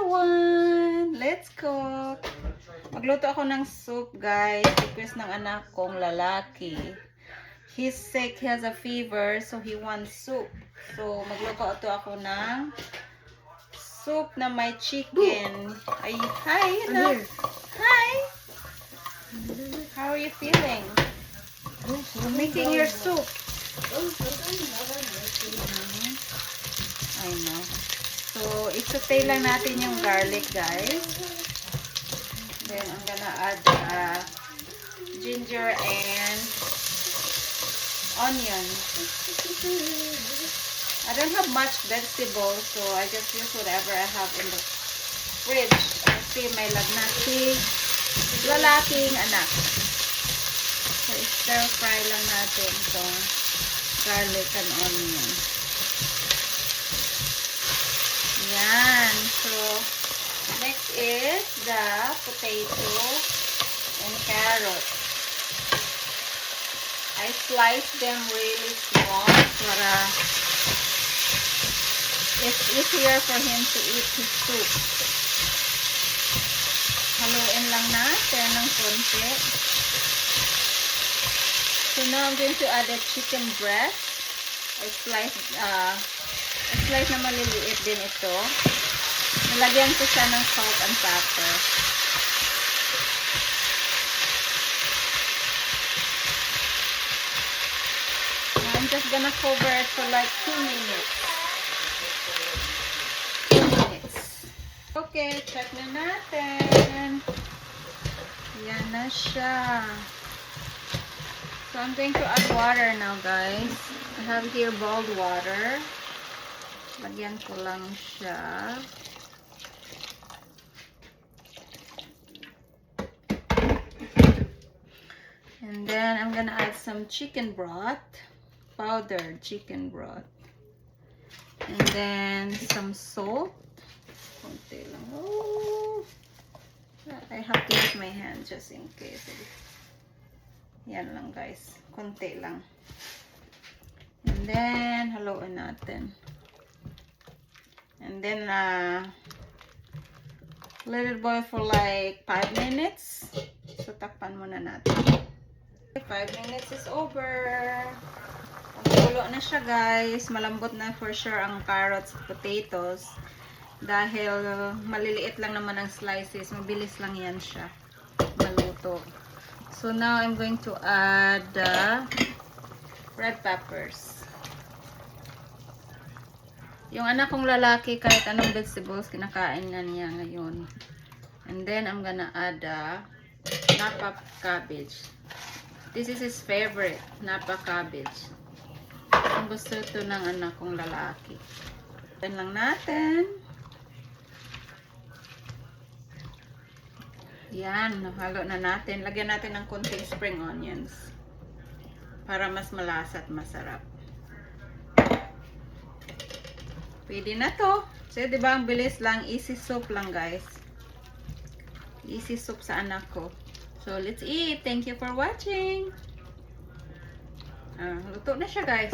everyone! Let's cook! Magluto ako ng soup, guys. Request ng anak kong lalaki. He's sick, he has a fever, so he wants soup. So, magluto ako ng soup na may chicken. Ay, hi, anak! Hi! How are you feeling? You're making your soup. I know. So, isaute lang natin yung garlic, guys. Then, I'm gonna add ginger and onion. I don't have much vegetables, so I just use whatever I have in the fridge. Kasi may lagnat si lalaking anak. So, stir fry lang natin itong garlic and onion. Yan. So, next is the potato and carrot. I slice them really small para it's easier for him to eat his soup. Haluin lang natin ng konti. So now I'm going to add the chicken breast. I slice na maliliit din ito. Nalagyan ko siya ng salt and pepper. I'm just gonna cover it for like 2 minutes. 2 minutes. Okay, check na natin. Yan na siya. So I'm going to add water now, guys. I have here boiled water. Lagyan ko lang siya. And then I'm gonna add some chicken broth, powdered chicken broth. And then some salt. Konti lang. Oh, I have to use my hand just in case. Yan lang, guys. Konti lang. And then haluin natin. And then let it boil for like 5 minutes. So takpan muna natin. 5 minutes is over. Kulo na siya, guys. Malambot na for sure ang carrots at potatoes. Dahil maliliit lang naman ang slices. Mabilis lang yan siya maluto. So now I'm going to add the red peppers. Yung anak kong lalaki, kahit anong vegetables, kinakain na niya ngayon. And then, I'm gonna add napa cabbage. This is his favorite, napa cabbage. Ang gusto ito ng anak kong lalaki. Yan lang natin. Yan, halo na natin. Lagyan natin ng konting spring onions. Para mas malasa at masarap. Pwede na to. So, diba, ang bilis lang. Easy soup lang, guys. Easy soup sa anak ko. So, let's eat. Thank you for watching. Luto na siya, guys.